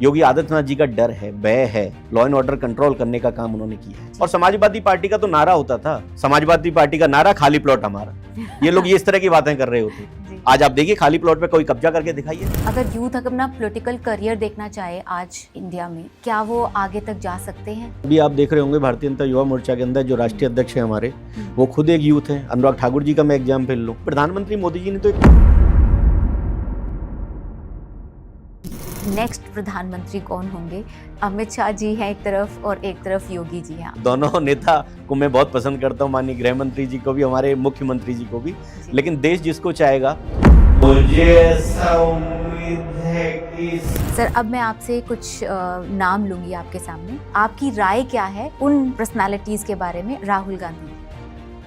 योगी आदित्यनाथ जी का डर है, भय है, लॉ एंड ऑर्डर कंट्रोल करने का काम उन्होंने किया है। और समाजवादी पार्टी का तो नारा होता था, समाजवादी पार्टी का नारा खाली प्लॉट हमारा। ये लोग ये इस तरह की बातें कर रहे होते। आज आप देखिए खाली प्लॉट पे कोई कब्जा करके दिखाइए। अगर यूथ अपना पॉलिटिकल करियर देखना चाहे आज इंडिया में, क्या वो आगे तक जा सकते हैं? अभी आप देख रहे होंगे भारतीय जनता युवा मोर्चा के अंदर जो राष्ट्रीय अध्यक्ष है हमारे, वो खुद एक यूथ है। अनुराग ठाकुर जी का मैं एग्जाम्पल लूं, प्रधानमंत्री मोदी जी ने तो नेक्स्ट प्रधानमंत्री कौन होंगे? अमित शाह जी हैं एक तरफ और एक तरफ योगी जी हैं। दोनों नेता को मैं बहुत पसंद करता हूँ, माननीय गृह मंत्री जी को भी, हमारे मुख्यमंत्री जी को भी। लेकिन देश जिसको चाहेगा, मुझे ऐसा उम्मीद है कि सर, अब मैं आपसे कुछ नाम लूंगी आपके सामने। आपकी राय क्या है उन पर्सनालिटीज के बारे में?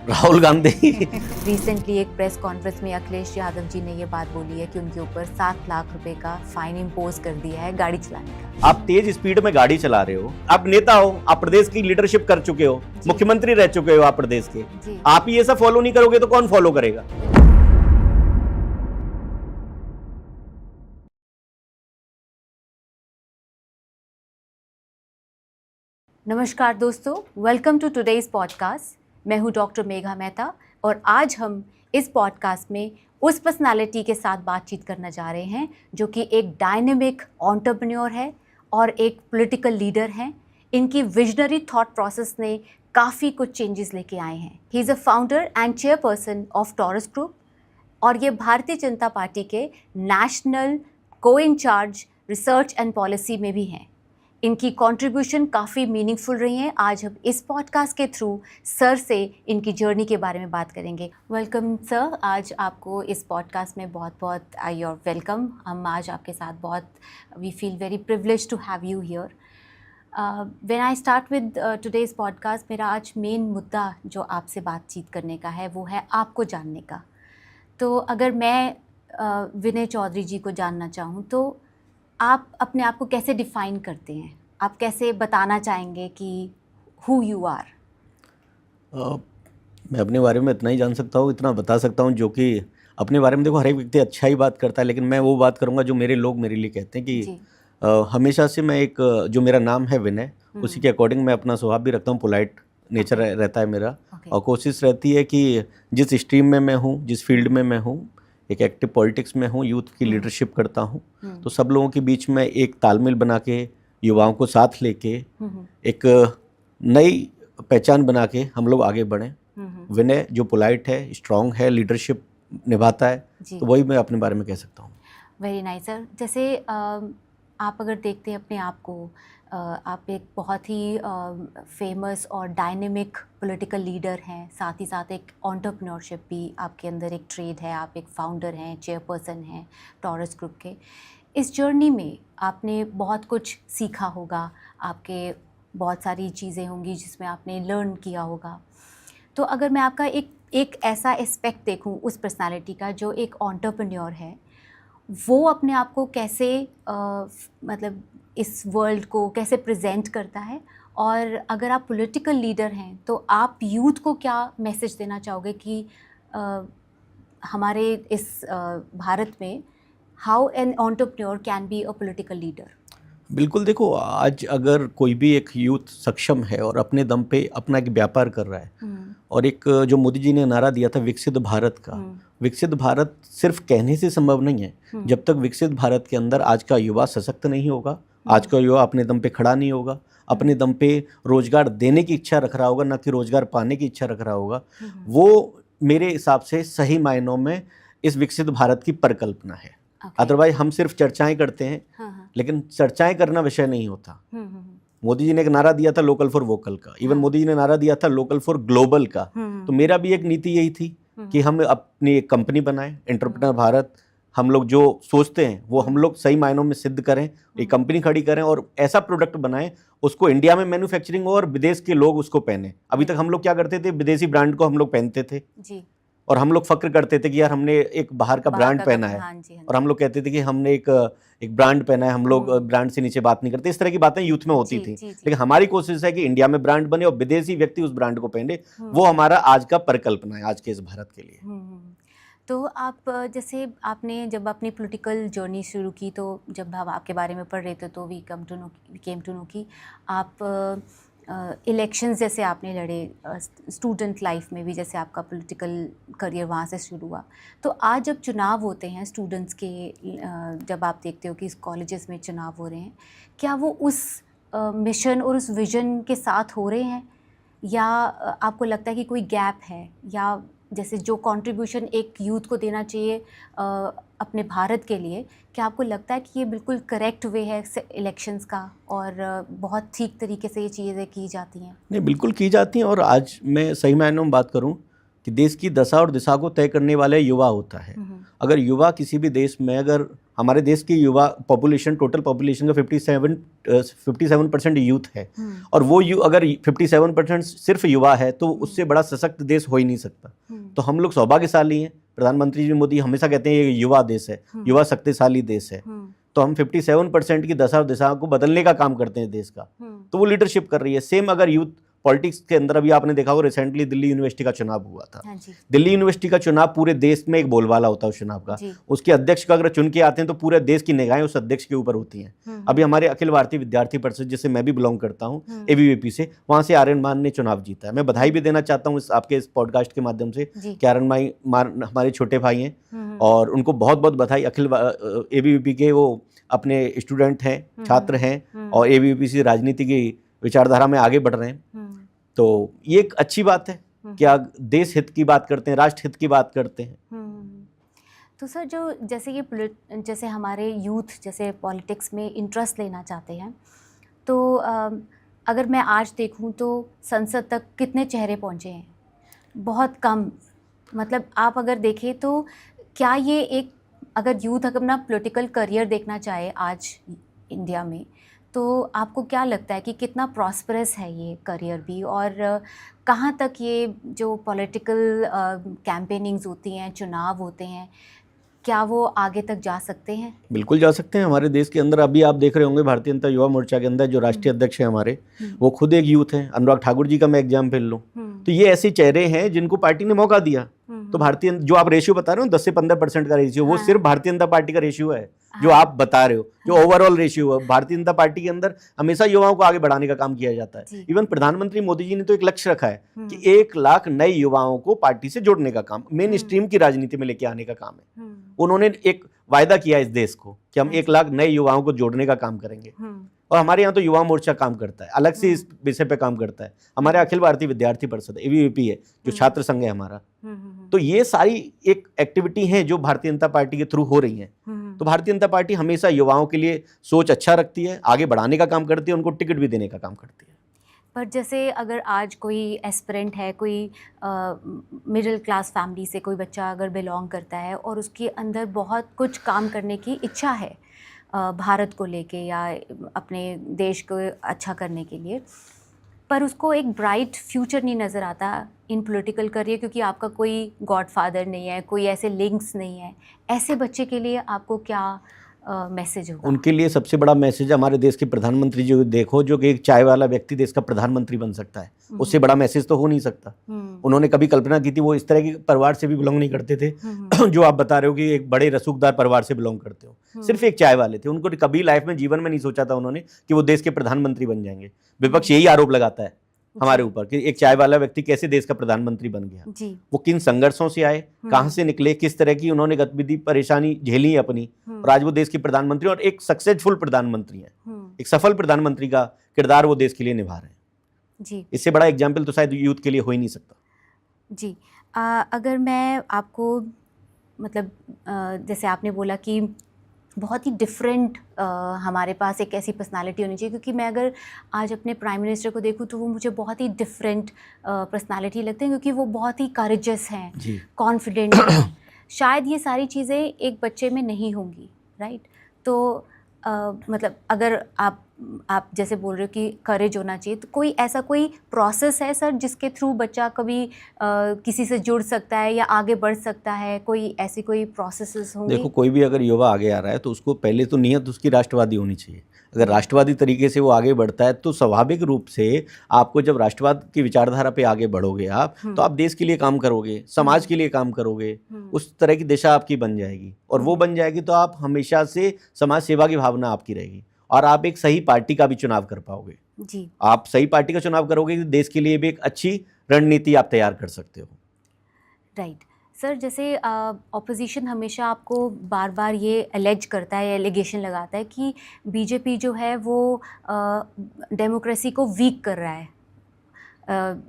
राहुल गांधी रिसेंटली एक प्रेस कॉन्फ्रेंस में अखिलेश यादव जी ने ये बात बोली है कि उनके ऊपर 7 लाख रुपए का फाइन इम्पोज कर दिया है गाड़ी चलाने का। आप तेज स्पीड में गाड़ी चला रहे हो, आप नेता हो, आप प्रदेश की लीडरशिप कर चुके हो, मुख्यमंत्री रह चुके हो आप प्रदेश के, आप ही ये सब फॉलो नहीं करोगे तो कौन फॉलो करेगा? नमस्कार दोस्तों, वेलकम टू टुडेज पॉडकास्ट। मैं हूं डॉक्टर मेघा मेहता और आज हम इस पॉडकास्ट में उस पर्सनालिटी के साथ बातचीत करना जा रहे हैं जो कि एक डायनेमिक एंटरप्रेन्योर है और एक पॉलिटिकल लीडर हैं। इनकी विजनरी थॉट प्रोसेस ने काफ़ी कुछ चेंजेस लेके आए हैं। He is a founder and chairperson of taurus group और ये भारतीय जनता पार्टी के नेशनल को इंचार्ज रिसर्च एंड पॉलिसी में भी हैं। इनकी कंट्रीब्यूशन काफ़ी मीनिंगफुल रही हैं। आज हम इस पॉडकास्ट के थ्रू सर से इनकी जर्नी के बारे में बात करेंगे। वेलकम सर, आज आपको इस पॉडकास्ट में बहुत बहुत योर वेलकम। हम आज आपके साथ बहुत we feel very privilege to have you here. When I start with today's podcast, मेरा आज मेन मुद्दा जो आपसे बातचीत करने का है वो है आपको जानने का। तो अगर मैं विनय चौधरी जी को जानना चाहूँ तो आप अपने आप को कैसे डिफ़ाइन करते हैं? आप कैसे बताना चाहेंगे कि हु यू आर? मैं अपने बारे में इतना ही जान सकता हूँ, इतना बता सकता हूँ जो कि अपने बारे में, देखो हर एक व्यक्ति अच्छा ही बात करता है, लेकिन मैं वो बात करूँगा जो मेरे लोग मेरे लिए कहते हैं कि हमेशा से मैं एक जो मेरा नाम है विनय, उसी के अकॉर्डिंग मैं अपना स्वभाव भी रखता हूँ। पोलाइट नेचर रहता है मेरा। और कोशिश रहती है कि जिस स्ट्रीम में मैं हूँ, जिस फील्ड में मैं हूँ, एक एक्टिव पॉलिटिक्स में हूँ, यूथ की लीडरशिप करता हूँ, तो सब लोगों के बीच में एक तालमेल बना के, युवाओं को साथ लेके एक नई पहचान बना के हम लोग आगे बढ़ें। विनय जो पोलाइट है, स्ट्रांग है, लीडरशिप निभाता है, तो वही मैं अपने बारे में कह सकता हूँ। Very nice sir. जैसे आप अगर देखते हैं अपने आप को, आप एक बहुत ही फेमस और डायनेमिक पॉलिटिकल लीडर हैं, साथ ही साथ एक एंटरप्रेन्योरशिप भी आपके अंदर एक ट्रेड है, आप एक फाउंडर हैं, चेयरपर्सन हैं टॉरस ग्रुप के। इस जर्नी में आपने बहुत कुछ सीखा होगा, आपके बहुत सारी चीज़ें होंगी जिसमें आपने लर्न किया होगा। तो अगर मैं आपका एक ऐसा एस्पेक्ट देखूं उस पर्सनालिटी का जो एक एंटरप्रेन्योर है, वो अपने आप को कैसे मतलब इस वर्ल्ड को कैसे प्रेजेंट करता है, और अगर आप पॉलिटिकल लीडर हैं तो आप यूथ को क्या मैसेज देना चाहोगे कि हमारे इस भारत में how an entrepreneur can be a political leader? बिल्कुल, देखो आज अगर कोई भी एक यूथ सक्षम है और अपने दम पे अपना एक व्यापार कर रहा है, और एक जो मोदी जी ने नारा दिया था विकसित भारत का, विकसित भारत सिर्फ कहने से संभव नहीं है। जब तक विकसित भारत के अंदर आज का युवा सशक्त नहीं होगा, आज का युवा अपने दम पे खड़ा नहीं होगा, अपने दम पे रोजगार देने की इच्छा रख रहा होगा, ना कि रोजगार पाने की इच्छा रख रहा होगा, वो मेरे हिसाब से सही मायनों में इस विकसित भारत की परिकल्पना है। अदरवाइज हम सिर्फ चर्चाएं करते हैं, लेकिन चर्चाएं करना विषय नहीं होता। मोदी जी ने एक नारा दिया था लोकल फॉर वोकल का, इवन मोदी जी ने नारा दिया था लोकल फॉर ग्लोबल का। तो मेरा भी एक नीति यही थी कि हम अपनी एक कंपनी बनाएं, एंटरप्रेन्योर भारत। हम लोग जो सोचते हैं वो हम लोग सही मायनों में सिद्ध करें, एक कंपनी खड़ी करें और ऐसा प्रोडक्ट बनाएं, उसको इंडिया में मैन्युफैक्चरिंग हो और विदेश के लोग उसको पहने। अभी तक हम लोग क्या करते थे, विदेशी ब्रांड को हम लोग पहनते थे जी। और हम लोग फक्र करते थे कि यार हमने एक बाहर का ब्रांड पहना है। हाँ जी। और हम लोग कहते थे कि हमने एक ब्रांड पहना है, हम लोग ब्रांड से नीचे बात नहीं करते। इस तरह की बातें यूथ में होती थी। लेकिन हमारी कोशिश है कि इंडिया में ब्रांड बने और विदेशी व्यक्ति उस ब्रांड को पहने। वो हमारा आज का परिकल्पना है आज के इस भारत के लिए। तो आप जैसे आपने जब अपनी पॉलिटिकल जर्नी शुरू की, तो जब हम आपके बारे में पढ़ रहे थे तो वी केम टू नो कि आप इलेक्शंस जैसे आपने लड़े, स्टूडेंट लाइफ में भी जैसे आपका पॉलिटिकल करियर वहाँ से शुरू हुआ। तो आज जब चुनाव होते हैं स्टूडेंट्स के, जब आप देखते हो कि इस कॉलेजेस में चुनाव हो रहे हैं, क्या वो उस मिशन और उस विज़न के साथ हो रहे हैं, या आपको लगता है कि कोई गैप है, या जैसे जो कंट्रीब्यूशन एक यूथ को देना चाहिए अपने भारत के लिए, क्या आपको लगता है कि ये बिल्कुल करेक्ट वे है इलेक्शंस का और बहुत ठीक तरीके से ये चीज़ें की जाती हैं? नहीं, बिल्कुल की जाती हैं। और आज मैं सही मायनों में बात करूं कि देश की दशा और दिशा को तय करने वाला युवा होता है। अगर युवा किसी भी देश में, अगर हमारे देश की युवा पॉपुलेशन, टोटल पॉपुलेशन का 57% यूथ है, और वो अगर 57% सिर्फ युवा है तो उससे बड़ा सशक्त देश हो ही नहीं सकता। तो हम लोग सौभाग्यशाली हैं। प्रधानमंत्री जी मोदी हमेशा कहते हैं ये युवा देश है, युवा शक्तिशाली देश है। तो हम 57% की दशा और दिशा को बदलने का काम करते हैं देश का, तो वो लीडरशिप कर रही है। सेम अगर यूथ पॉलिटिक्स के अंदर, अभी आपने देखा होगा रिसेंटली दिल्ली यूनिवर्सिटी का चुनाव हुआ था। दिल्ली यूनिवर्सिटी का चुनाव पूरे देश में एक बोलबाला होता है उस चुनाव का। उसके अध्यक्ष का अगर चुन के आते हैं तो पूरे देश की निगाहें उस अध्यक्ष के ऊपर होती हैं। अभी हमारे अखिल भारतीय विद्यार्थी परिषद, जिससे मैं भी बिलोंग करता हूँ, ABVP से, वहाँ से आर्यन मान ने चुनाव जीता है। मैं बधाई भी देना चाहता हूँ आपके इस पॉडकास्ट के माध्यम से कि आर्यन मान हमारे छोटे भाई हैं और उनको बहुत बहुत बधाई। अखिल ABVP के वो अपने स्टूडेंट हैं, छात्र हैं, और ABVP से राजनीति की विचारधारा में आगे बढ़ रहे हैं। तो ये एक अच्छी बात है कि देश हित की बात करते हैं, राष्ट्र हित की बात करते हैं। तो सर, जो जैसे हमारे यूथ जैसे पॉलिटिक्स में इंटरेस्ट लेना चाहते हैं, तो अगर मैं आज देखूं तो संसद तक कितने चेहरे पहुंचे हैं? बहुत कम। मतलब आप अगर देखें तो क्या ये एक, अगर यूथ अपना पॉलिटिकल करियर देखना चाहे आज इंडिया में, तो आपको क्या लगता है कि कितना प्रॉस्परस है ये करियर भी, और कहाँ तक ये जो पॉलिटिकल कैंपेनिंग्स होती हैं, चुनाव होते हैं, क्या वो आगे तक जा सकते हैं? बिल्कुल जा सकते हैं। हमारे देश के अंदर अभी आप देख रहे होंगे भारतीय जनता युवा मोर्चा के अंदर जो राष्ट्रीय अध्यक्ष हैं हमारे, वो खुद एक यूथ हैं। अनुराग ठाकुर जी का मैं एग्जाम्पल लूँ तो ये ऐसे चेहरे हैं जिनको पार्टी ने मौका दिया। तो भारतीय, जो आप रेशियो बता रहे हो 10 से 15% का रेशियो, वो सिर्फ भारतीय जनता पार्टी का रेशियो है जो आप बता रहे हो। जो ओवरऑल रेशियो है भारतीय जनता पार्टी के अंदर, हमेशा युवाओं को आगे बढ़ाने का काम किया जाता है। इवन प्रधानमंत्री मोदी जी ने तो एक लक्ष्य रखा है कि 1 लाख नए युवाओं को पार्टी से जोड़ने का काम, मेन स्ट्रीम की राजनीति में लेके आने का काम है। उन्होंने एक वायदा किया इस देश को कि हम 1 लाख नए युवाओं को जोड़ने का काम करेंगे। और हमारे यहाँ तो युवा मोर्चा काम करता है, अलग से इस विषय पे काम करता है। हमारे अखिल भारतीय विद्यार्थी परिषद ABVP है, जो छात्र संघ है हमारा। तो ये सारी एक एक्टिविटी है जो भारतीय जनता पार्टी के थ्रू हो रही है। तो भारतीय जनता पार्टी हमेशा युवाओं के लिए सोच अच्छा रखती है, आगे बढ़ाने का काम करती है, उनको टिकट भी देने का काम करती है। पर जैसे अगर आज कोई एस्पिरेंट है, कोई मिडिल क्लास फैमिली से कोई बच्चा अगर बिलोंग करता है और उसके अंदर बहुत कुछ काम करने की इच्छा है भारत को लेके या अपने देश को अच्छा करने के लिए, पर उसको एक ब्राइट फ्यूचर नहीं नज़र आता इन पॉलिटिकल करियर, क्योंकि आपका कोई गॉडफादर नहीं है, कोई ऐसे लिंक्स नहीं है, ऐसे बच्चे के लिए आपको क्या मैसेज होगा? उनके लिए सबसे बड़ा मैसेज हमारे देश के प्रधानमंत्री जी देखो, जो कि एक चाय वाला व्यक्ति देश का प्रधानमंत्री बन सकता है, उससे बड़ा मैसेज तो हो नहीं सकता। उन्होंने कभी कल्पना की थी, वो इस तरह के परिवार से भी बिलोंग नहीं करते थे जो आप बता रहे हो कि एक बड़े रसूखदार परिवार से बिलोंग करते हो। सिर्फ एक चाय वाले थे। उनको कभी लाइफ में, जीवन में नहीं सोचा था उन्होंने कि वो देश के प्रधानमंत्री बन जाएंगे। विपक्ष यही आरोप लगाता है हमारे ऊपर कि एक चाय वाला व्यक्ति कैसे देश का प्रधानमंत्री बन गया। वो किन संघर्षों से आए, कहां से निकले, किस तरह की उन्होंने गतिविधि परेशानी झेली अपनी, और आज वो देश के प्रधानमंत्री और एक सक्सेसफुल प्रधानमंत्री हैं। एक सफल प्रधानमंत्री का किरदार वो देश के लिए निभा रहे हैं जी। इससे बड़ा एग्जाम्पल तो शायद यूथ के लिए हो ही नहीं सकता जी। अगर मैं आपको, मतलब जैसे आपने बोला कि बहुत ही डिफरेंट हमारे पास एक ऐसी पर्सनालिटी होनी चाहिए, क्योंकि मैं अगर आज अपने प्राइम मिनिस्टर को देखूं तो वो मुझे बहुत ही डिफरेंट पर्सनालिटी लगते हैं, क्योंकि वो बहुत ही करेजियस हैं, कॉन्फिडेंट हैं। शायद ये सारी चीज़ें एक बच्चे में नहीं होंगी, राइट? तो मतलब अगर आप जैसे बोल रहे हो कि करेज होना चाहिए, तो कोई ऐसा कोई प्रोसेस है सर जिसके थ्रू बच्चा कभी किसी से जुड़ सकता है या आगे बढ़ सकता है? कोई ऐसी कोई प्रोसेसेस होंगे? देखो, कोई भी अगर युवा आगे आ रहा है तो उसको पहले तो नीयत उसकी राष्ट्रवादी होनी चाहिए। अगर राष्ट्रवादी तरीके से वो आगे बढ़ता है तो स्वाभाविक रूप से आपको, जब राष्ट्रवाद की विचारधारा पे आगे बढ़ोगे आप, तो आप देश के लिए काम करोगे, समाज के लिए काम करोगे, उस तरह की दिशा आपकी बन जाएगी। और वो बन जाएगी तो आप हमेशा से समाज सेवा की भावना आपकी रहेगी और आप एक सही पार्टी का भी चुनाव कर पाओगे जी। आप सही पार्टी का चुनाव करोगे तो देश के लिए भी एक अच्छी रणनीति आप तैयार कर सकते हो। राइट सर, जैसे ऑपोजिशन हमेशा आपको बार बार ये एलेज करता है, एलिगेशन लगाता है कि बीजेपी जो है वो डेमोक्रेसी को वीक कर रहा है।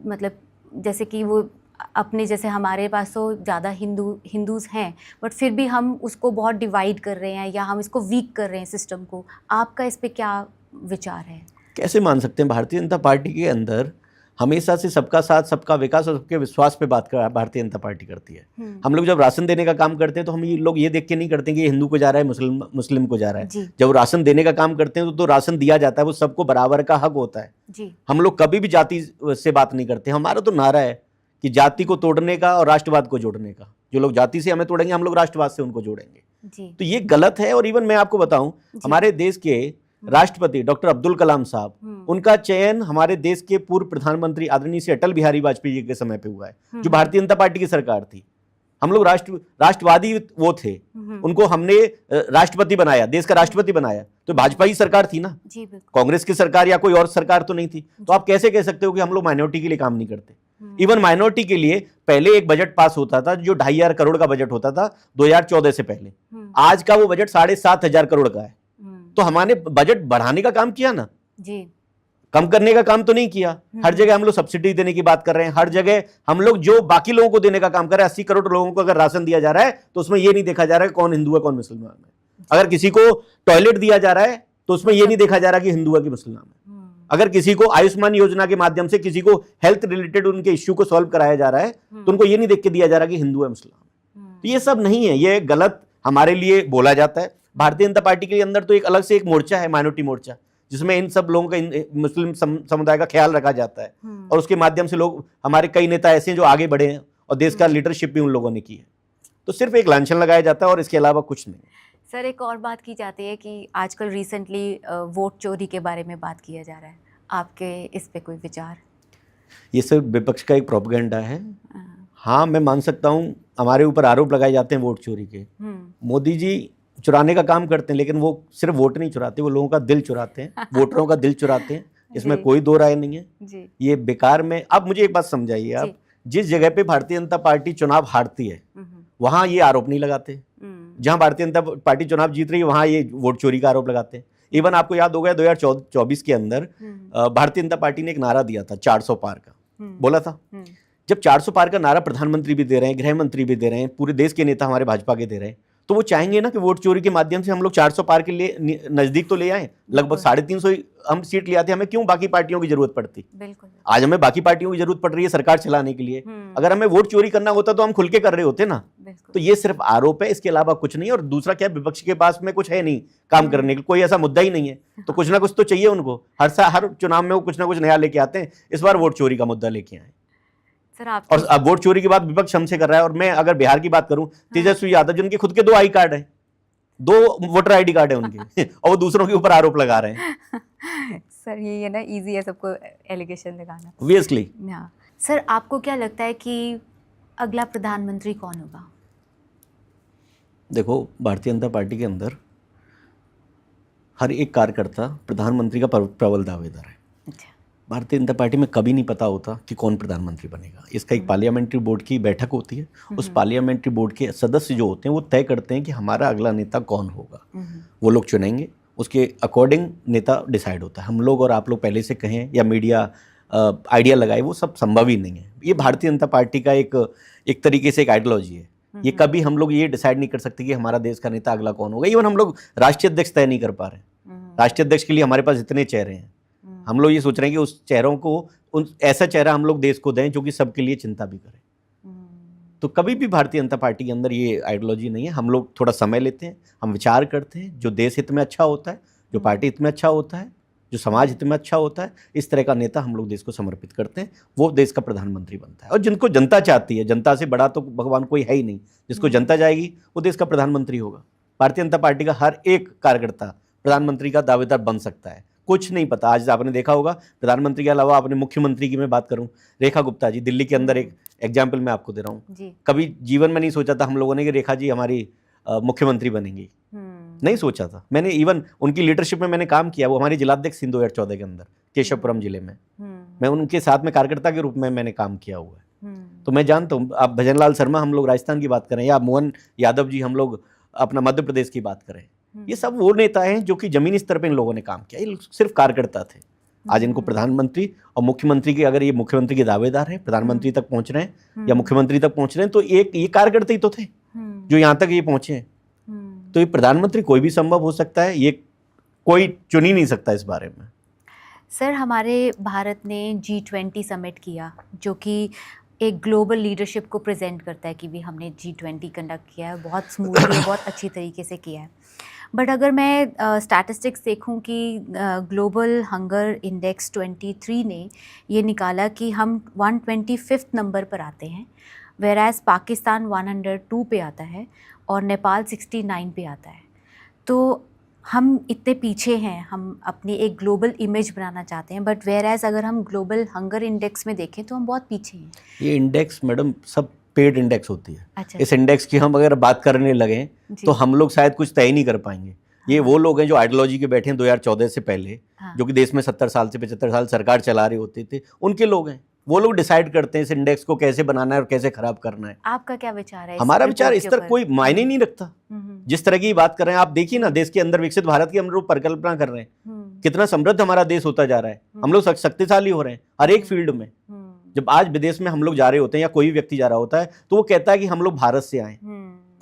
मतलब जैसे कि वो अपने, जैसे हमारे पास तो ज़्यादा हिंदूज़ हैं, बट फिर भी हम उसको बहुत डिवाइड कर रहे हैं या हम इसको वीक कर रहे हैं सिस्टम को। आपका इस पे क्या विचार है? कैसे मान सकते हैं? भारतीय जनता पार्टी के अंदर हमेशा से सबका साथ, सबका विकास और सबके विश्वास पे बात कर भारतीय जनता पार्टी करती है। हम लोग जब राशन देने का काम करते हैं तो हम ये लोग ये देख के नहीं करते कि हिंदू को जा रहा है, मुस्लिम को जा रहा है। जब राशन देने का काम करते हैं तो राशन दिया जाता है, वो सबको बराबर का हक होता है जी। हम लोग कभी भी जाति से बात नहीं करते। हमारा तो नारा है कि जाति को तोड़ने का और राष्ट्रवाद को जोड़ने का। जो लोग जाति से हमें तोड़ेंगे, हम लोग राष्ट्रवाद से उनको जोड़ेंगे जी। तो ये गलत है। और इवन मैं आपको बताऊं, हमारे देश के राष्ट्रपति डॉक्टर अब्दुल कलाम साहब, उनका चयन हमारे देश के पूर्व प्रधानमंत्री आदरणीय श्री अटल बिहारी वाजपेयी जी के समय पे हुआ है, जो भारतीय जनता पार्टी की सरकार थी। हम लोग राष्ट्रवादी वो थे, उनको हमने राष्ट्रपति बनाया, देश का राष्ट्रपति बनाया, तो भाजपा ही सरकार थी ना, कांग्रेस की सरकार या कोई और सरकार तो नहीं थी। तो आप कैसे कह सकते हो कि हम लोग माइनॉरिटी के लिए काम नहीं करते? इवन माइनॉरिटी के लिए पहले एक बजट पास होता था जो 2,500 करोड़ का बजट होता था 2014 से पहले। आज का वो बजट 7,500 करोड़ का है। तो हमारे बजट बढ़ाने का काम किया ना जी, कम करने का काम तो नहीं किया। हर जगह हम लोग सब्सिडी देने की बात कर रहे हैं, हर जगह हम लोग जो बाकी लोगों को देने का काम कर रहे हैं। 80 करोड़ लोगों को अगर राशन दिया जा रहा है तो उसमें ये नहीं देखा जा रहा है कौन हिंदू है कौन मुसलमान है। अगर किसी को टॉयलेट दिया जा रहा है तो उसमें ये नहीं देखा जा रहा कि हिंदू है कि मुसलमान है। अगर किसी को आयुष्मान योजना के माध्यम से किसी को हेल्थ रिलेटेड उनके इश्यू को सॉल्व कराया जा रहा है तो उनको ये नहीं देख के दिया जा रहा कि हिंदू है मुसलमान। तो ये सब नहीं है, ये गलत हमारे लिए बोला जाता है। भारतीय जनता पार्टी के अंदर तो एक अलग से एक मोर्चा है, माइनॉरिटी मोर्चा, जिसमें इन सब लोगों का, मुस्लिम समुदाय का ख्याल रखा जाता है। और उसके माध्यम से लोग, हमारे कई नेता ऐसे हैं जो आगे बढ़े हैं और देश का लीडरशिप भी उन लोगों ने की है। तो सिर्फ एक लांछन लगाया जाता है और इसके अलावा कुछ नहीं। सर, एक और बात की जाती है कि आजकल रिसेंटली वोट चोरी के बारे में बात किया जा रहा है, आपके इस पे कोई विचार? ये सिर्फ विपक्ष का एक प्रोपेगेंडा है। हाँ, मैं मान सकता हूँ हमारे ऊपर आरोप लगाए जाते हैं वोट चोरी के। मोदी जी चुराने का काम करते हैं, लेकिन वो सिर्फ वोट नहीं चुराते, वो लोगों का दिल चुराते हैं, वोटरों का दिल चुराते हैं। इसमें कोई दो राय नहीं है जी। ये बेकार में, अब मुझे एक बात समझाइए, आप जिस जगह पे भारतीय जनता पार्टी चुनाव हारती है वहां ये आरोप नहीं लगाते, जहां भारतीय जनता पार्टी चुनाव जीत रही है वहां ये वोट चोरी का आरोप लगाते हैं। इवन आपको याद होगा 2024 के अंदर भारतीय जनता पार्टी ने एक नारा दिया था 400 पार का, बोला था। जब 400 पार का नारा प्रधानमंत्री भी दे रहे हैं, गृह मंत्री भी दे रहे हैं, पूरे देश के नेता हमारे भाजपा के दे रहे हैं, तो वो चाहेंगे ना कि वोट चोरी के माध्यम से हम लोग 400 पार के लिए नजदीक तो ले आए। लगभग 350 हम सीट ले आते, हमें क्यों बाकी पार्टियों की जरूरत पड़ती? बिल्कुल। आज हमें बाकी पार्टियों की जरूरत पड़ रही है सरकार चलाने के लिए। अगर हमें वोट चोरी करना होता तो हम खुल के कर रहे होते ना। तो ये सिर्फ आरोप है, इसके अलावा कुछ नहीं। और दूसरा क्या, विपक्ष के पास में कुछ है नहीं काम करने का, कोई ऐसा मुद्दा ही नहीं है, तो कुछ ना कुछ तो चाहिए उनको। हर चुनाव में वो कुछ ना कुछ नया लेके आते हैं। इस बार वोट चोरी का मुद्दा लेके आए और अब वोट चोरी की बात विपक्ष हमसे कर रहा है। और मैं अगर बिहार की बात करूं, तेजस्वी यादव जिनके खुद के 2 आई कार्ड है, 2 वोटर आईडी कार्ड है उनके और वो दूसरों के ऊपर आरोप लगा रहे हैं। सर, ये ना इजी है सबको एलिगेशन लगाना, ऑब्वियसली। सर, आपको क्या लगता है कि अगला प्रधानमंत्री कौन होगा? देखो, भारतीय जनता पार्टी के अंदर हर एक कार्यकर्ता प्रधानमंत्री का प्रबल दावेदार है। भारतीय जनता पार्टी में कभी नहीं पता होता कि कौन प्रधानमंत्री बनेगा। इसका एक पार्लियामेंट्री बोर्ड की बैठक होती है, उस पार्लियामेंट्री बोर्ड के सदस्य जो होते हैं वो तय करते हैं कि हमारा अगला नेता कौन होगा। वो लोग चुनेंगे, उसके अकॉर्डिंग नेता डिसाइड होता है। हम लोग और आप लोग पहले से कहें या मीडिया आइडिया लगाए, वो सब संभव ही नहीं है। ये भारतीय जनता पार्टी का एक तरीके से एक आइडियोलॉजी है। ये कभी हम लोग ये डिसाइड नहीं कर सकते कि हमारा देश का नेता अगला कौन होगा। इवन हम लोग राष्ट्रीय अध्यक्ष तय नहीं कर पा रहे। राष्ट्रीय अध्यक्ष के लिए हमारे पास इतने चेहरे हैं, हम लोग ये सोच रहे हैं कि उस चेहरों को ऐसा चेहरा हम लोग देश को दें जो कि सबके लिए चिंता भी करे। तो कभी भी भारतीय जनता पार्टी के अंदर ये आइडियोलॉजी नहीं है। हम लोग थोड़ा समय लेते हैं, हम विचार करते हैं, जो देश हित में अच्छा होता है, जो पार्टी हित में अच्छा होता है, जो समाज हित में अच्छा होता है, इस तरह का नेता हम लोग देश को समर्पित करते हैं, वो देश का प्रधानमंत्री बनता है। और जिनको जनता चाहती है, जनता से बड़ा तो भगवान कोई है ही नहीं, जिसको जनता चाहेगी वो देश का प्रधानमंत्री होगा। भारतीय जनता पार्टी का हर एक कार्यकर्ता प्रधानमंत्री का दावेदार बन सकता है, कुछ नहीं पता। आज आपने देखा होगा, प्रधानमंत्री के अलावा आपने मुख्यमंत्री की मैं बात करूं, रेखा गुप्ता जी, दिल्ली के अंदर, एक एग्जाम्पल मैं आपको दे रहा हूँ, कभी जीवन में नहीं सोचा था हम लोगों ने कि रेखा जी हमारी मुख्यमंत्री बनेंगी, नहीं सोचा था। मैंने इवन उनकी लीडरशिप में मैंने काम किया, वो हमारी जिलाध्यक्ष 2014 के अंदर केशवपुरम जिले में, मैं उनके साथ में कार्यकर्ता के रूप में मैंने काम किया हुआ है। तो मैं जानता हूँ, आप भजनलाल शर्मा हम लोग राजस्थान की बात करें, या मोहन यादव जी हम लोग अपना मध्य प्रदेश की बात करें, ये सब वो नेता हैं जो कि जमीनी स्तर पर इन लोगों ने काम किया, ये सिर्फ कार्यकर्ता थे। आज इनको प्रधानमंत्री और मुख्यमंत्री के, अगर ये मुख्यमंत्री के दावेदार हैं, प्रधानमंत्री तक पहुंच रहे हैं या मुख्यमंत्री तक पहुंच रहे हैं, तो एक ये कार्यकर्ता ही तो थे जो यहाँ तक ये पहुंचे हैं। तो ये प्रधानमंत्री कोई भी संभव हो सकता है, ये कोई चुन ही नहीं सकता इस बारे में। सर, हमारे भारत ने G20 समिट किया, जो कि एक ग्लोबल लीडरशिप को प्रेजेंट करता है कि भी हमने G20 कंडक्ट किया है, बहुत स्मूथली, बहुत अच्छी तरीके से किया है। बट अगर मैं स्टैटिस्टिक्स देखूं कि ग्लोबल हंगर इंडेक्स 23 ने ये निकाला कि हम 125 नंबर पर आते हैं, वेराज पाकिस्तान 102 पे आता है और नेपाल 69 पे आता है। तो हम इतने पीछे हैं, हम अपनी एक ग्लोबल इमेज बनाना चाहते हैं, बट वेराज अगर हम ग्लोबल हंगर इंडेक्स में देखें तो हम बहुत पीछे हैं। ये इंडेक्स मैडम सब पेड इंडेक्स होती है। अच्छा। इस इंडेक्स की हम अगर बात करने लगे तो हम लोग शायद कुछ तय नहीं कर पाएंगे। ये वो लोग हैं जो आइडियोलॉजी के बैठे हैं 2014 से पहले, जो कि देश में 70 साल से 75 साल सरकार चला रहे होते थे, उनके लोग हैं। वो लोग डिसाइड करते हैं इस इंडेक्स को कैसे बनाना है और कैसे खराब करना है। आपका क्या विचार है? हमारा विचार इस तरह कोई मायने नहीं रखता। जिस तरह की बात कर रहे हैं आप, देखिए ना, देश के अंदर विकसित भारत की हम लोग परिकल्पना कर रहे हैं, कितना समृद्ध हमारा देश होता जा रहा है, हम लोग शक्तिशाली हो रहे हैं हर एक फील्ड में। जब आज विदेश में हम लोग जा रहे होते हैं या कोई व्यक्ति जा रहा होता है तो वो कहता है कि हम लोग भारत से आए,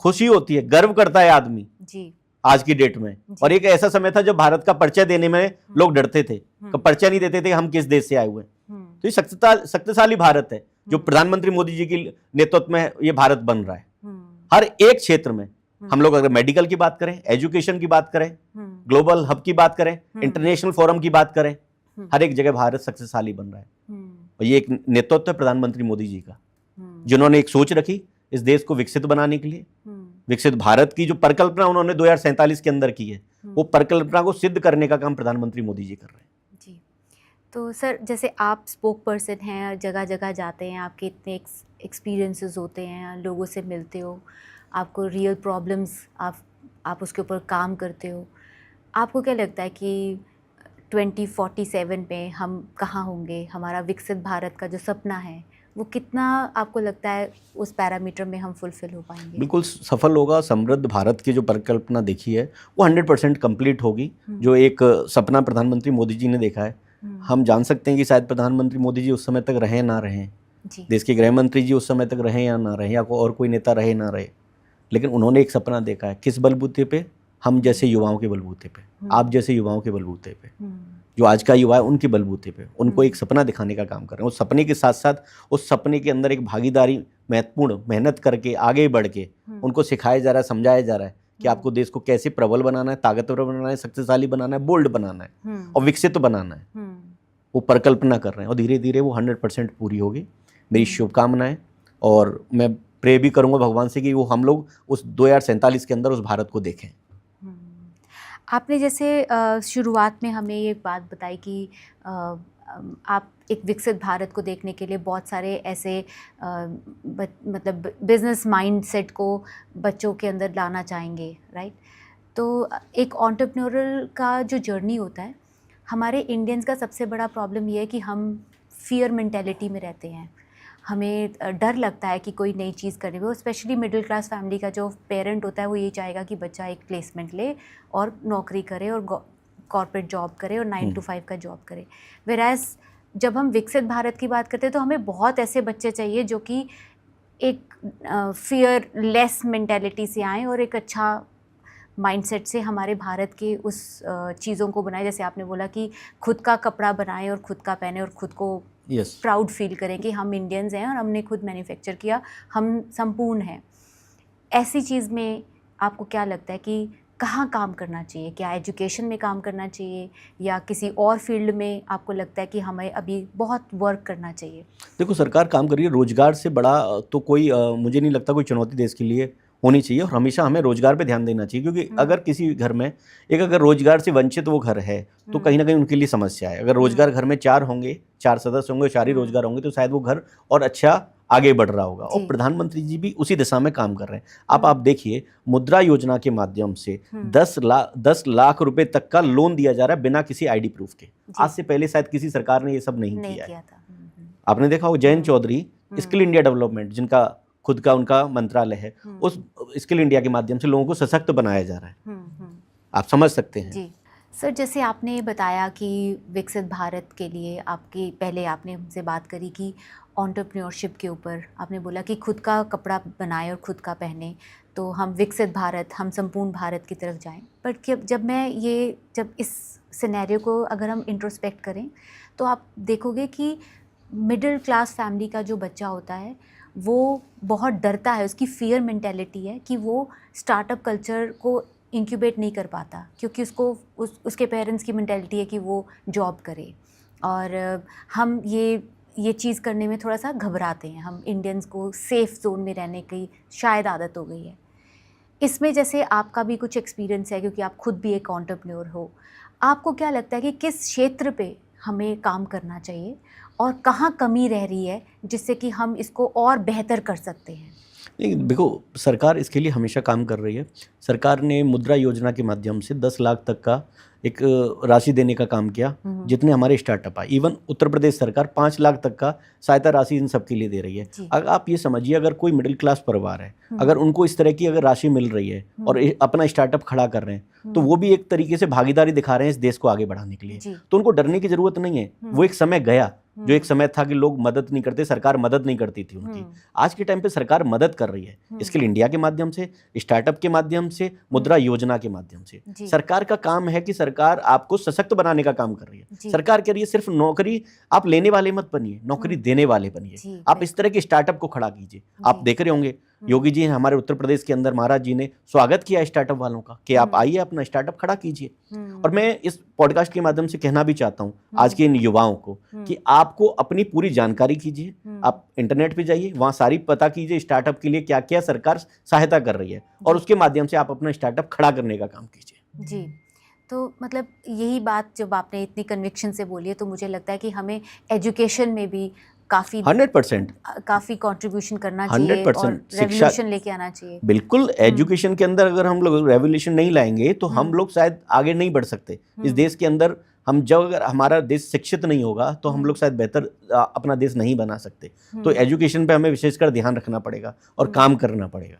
खुशी होती है, गर्व करता है आदमी जी आज की डेट में। और एक ऐसा समय था जब भारत का परिचय देने में लोग डरते थे, परिचय नहीं देते थे हम किस देश से आए हुए। तो ये शक्तिशाली भारत है जो प्रधानमंत्री मोदी जी के नेतृत्व में ये भारत बन रहा है। हर एक क्षेत्र में हम लोग अगर मेडिकल की बात करें, एजुकेशन की बात करें, ग्लोबल हब की बात करें, इंटरनेशनल फोरम की बात करें, हर एक जगह भारत शक्तिशाली बन रहा है। और ये एक नेतृत्व है प्रधानमंत्री मोदी जी का, जिन्होंने एक सोच रखी इस देश को विकसित बनाने के लिए। विकसित भारत की जो परिकल्पना उन्होंने 2047 के अंदर की है, वो परिकल्पना को सिद्ध करने का काम प्रधानमंत्री मोदी जी कर रहे हैं। जी, तो सर, जैसे आप स्पोक पर्सन हैं, जगह जगह जाते हैं, आपके इतने एक्सपीरियंसेस होते हैं, लोगों से मिलते हो, आपको रियल प्रॉब्लम्स, आप उसके ऊपर काम करते हो, आपको क्या लगता है कि 2047 में हम कहाँ होंगे? हमारा विकसित भारत का जो सपना है वो कितना आपको लगता है उस पैरामीटर में हम फुलफिल हो पाएंगे? बिल्कुल सफल होगा। समृद्ध भारत की जो परिकल्पना देखी है वो 100% कंप्लीट होगी। जो एक सपना प्रधानमंत्री मोदी जी ने देखा है, हम जान सकते हैं कि शायद प्रधानमंत्री मोदी जी उस समय तक रहे ना रहे, देश के गृह मंत्री जी उस समय तक रहे या ना रहे, या और कोई नेता रहे ना रहे, लेकिन उन्होंने एक सपना देखा है। किस बलबूते पे? हम जैसे युवाओं के बलबूते पे, आप जैसे युवाओं के बलबूते पे, जो आज का युवा है उनके बलबूते पे उनको एक सपना दिखाने का काम कर रहे हैं। उस सपने के साथ साथ उस सपने के अंदर एक भागीदारी, महत्वपूर्ण मेहनत करके आगे बढ़ के उनको सिखाया जा रहा है, समझाया जा रहा है कि आपको देश को कैसे प्रबल बनाना है, ताकतवर बनाना है, शक्तिशाली बनाना है, बोल्ड बनाना है और विकसित बनाना है। वो परिकल्पना कर रहे हैं और धीरे धीरे वो 100% पूरी होगी। मेरी शुभकामनाएं, और मैं प्रे भी करूंगा भगवान से कि वो हम लोग उस 2047 के अंदर उस भारत को देखें। आपने जैसे शुरुआत में हमें ये बात बताई कि आप एक विकसित भारत को देखने के लिए बहुत सारे ऐसे मतलब बिजनेस माइंडसेट को बच्चों के अंदर लाना चाहेंगे, राइट? तो एक एंटरप्रेन्योरल का जो जर्नी होता है, हमारे इंडियंस का सबसे बड़ा प्रॉब्लम ये है कि हम फियर मेंटालिटी में रहते हैं। हमें डर लगता है कि कोई नई चीज़ करने में, स्पेशली मिडिल क्लास फैमिली का जो पेरेंट होता है वो ये चाहेगा कि बच्चा एक प्लेसमेंट ले और नौकरी करे और कॉर्पोरेट जॉब करे और 9 to 5 का जॉब करे। वेराज जब हम विकसित भारत की बात करते हैं तो हमें बहुत ऐसे बच्चे चाहिए जो कि एक फियर लेस मेंटालिटी से आएँ और एक अच्छा माइंडसेट से हमारे भारत के उस चीज़ों को बनाए। जैसे आपने बोला कि खुद का कपड़ा बनाएं और खुद का पहने और खुद को प्राउड फील करें कि हम इंडियंस हैं और हमने खुद मैन्युफैक्चर किया, हम संपूर्ण हैं। ऐसी चीज़ में आपको क्या लगता है कि कहाँ काम करना चाहिए? क्या एजुकेशन में काम करना चाहिए या किसी और फील्ड में आपको लगता है कि हमें अभी बहुत वर्क करना चाहिए? देखो, सरकार काम कर रही है। रोजगार से बड़ा तो कोई मुझे नहीं लगता कोई चुनौती देश के लिए होनी चाहिए और हमेशा हमें रोजगार पे ध्यान देना चाहिए, क्योंकि अगर किसी घर में अगर रोजगार से वंचित वो घर है तो कहीं ना कहीं उनके लिए समस्या है। अगर रोजगार घर में 4 होंगे, 4 सदस्य होंगे, 4 ही रोजगार होंगे, तो शायद वो घर और अच्छा आगे बढ़ रहा होगा। और प्रधानमंत्री जी भी उसी दिशा में काम कर रहे हैं। आप देखिए, मुद्रा योजना के माध्यम से 10 लाख रुपए तक का लोन दिया जा रहा है बिना किसी आईडी प्रूफ के। आज से पहले शायद किसी सरकार ने ये सब नहीं किया है। आपने देखा हो Jayant Chaudhary skill India development, जिनका खुद का उनका मंत्रालय है, उस स्किल इंडिया के माध्यम से लोगों को सशक्त बनाया जा रहा है। आप समझ सकते हैं। जी सर, जैसे आपने बताया कि विकसित भारत के लिए पहले आपने हमसे बात करी कि एंटरप्रेन्योरशिप के ऊपर आपने बोला कि खुद का कपड़ा बनाए और खुद का पहने तो हम विकसित भारत, हम संपूर्ण भारत की तरफ जाएं। पर जब इस सिनेरियो को अगर हम इंट्रोस्पेक्ट करें तो आप देखोगे कि मिडिल क्लास फैमिली का जो बच्चा होता है वो बहुत डरता है, उसकी फियर मेंटेलिटी है कि वो स्टार्टअप कल्चर को इंक्यूबेट नहीं कर पाता, क्योंकि उसके पेरेंट्स की मेंटेलिटी है कि वो जॉब करे। और हम ये चीज़ करने में थोड़ा सा घबराते हैं। हम इंडियंस को सेफ़ जोन में रहने की शायद आदत हो गई है। इसमें जैसे आपका भी कुछ एक्सपीरियंस है, क्योंकि आप खुद भी एक एंटरप्रेन्योर हो, आपको क्या लगता है कि किस क्षेत्र पे हमें काम करना चाहिए और कहाँ कमी रह रही है जिससे कि हम इसको और बेहतर कर सकते हैं? नहीं, देखो, सरकार इसके लिए हमेशा काम कर रही है। सरकार ने मुद्रा योजना के माध्यम से 10 लाख तक का एक राशि देने का काम किया, जितने हमारे स्टार्टअप आए। इवन उत्तर प्रदेश सरकार 5 लाख तक का सहायता राशि इन सबके लिए दे रही है। अगर आप ये समझिए, अगर कोई मिडिल क्लास परिवार है, अगर उनको इस तरह की अगर राशि मिल रही है और अपना स्टार्टअप खड़ा कर रहे हैं, तो वो भी एक तरीके से भागीदारी दिखा रहे हैं इस देश को आगे बढ़ाने के लिए। तो उनको डरने की जरूरत नहीं है। वो एक समय गया जो एक समय था कि लोग मदद नहीं करते, सरकार मदद नहीं करती थी उनकी। आज के टाइम पे सरकार मदद कर रही है, स्किल इंडिया के माध्यम से, स्टार्टअप के माध्यम से, मुद्रा योजना के माध्यम से। सरकार का काम है कि सरकार आपको सशक्त बनाने का काम कर रही है। सरकार कह रही है सिर्फ नौकरी आप लेने वाले मत बनिए, नौकरी देने वाले बनिए। आप इस तरह के स्टार्टअप को खड़ा कीजिए। आप देख रहे होंगे योगी जी हमारे उत्तर प्रदेश के अंदर, महाराज जी ने स्वागत किया स्टार्टअप वालों का कि आप आइए अपना स्टार्टअप खड़ा कीजिए। और मैं इस पॉडकास्ट के माध्यम से कहना भी चाहता हूं आज के इन युवाओं को कि आपको अपनी पूरी जानकारी कीजिए। आप इंटरनेट पे जाइए, वहां सारी पता कीजिए स्टार्टअप के लिए क्या क्या सरकार सहायता कर रही है, और उसके माध्यम से आप अपना स्टार्टअप खड़ा करने का काम कीजिए। जी, तो मतलब यही बात जब आपने इतनी कन्विक्शन से बोली है, तो मुझे लगता है कि हमें एजुकेशन में भी काफ़ी 100% काफ़ी कंट्रीब्यूशन करना चाहिए और रेवोल्यूशन लेके आना चाहिए। बिल्कुल, एजुकेशन के अंदर अगर हम लोग रेवोल्यूशन नहीं लाएंगे तो हम लोग शायद आगे नहीं बढ़ सकते इस देश के अंदर। हम जब अगर हमारा देश शिक्षित नहीं होगा तो हम लोग शायद बेहतर अपना देश नहीं बना सकते। तो एजुकेशन पे हमें विशेषकर ध्यान रखना पड़ेगा और काम करना पड़ेगा।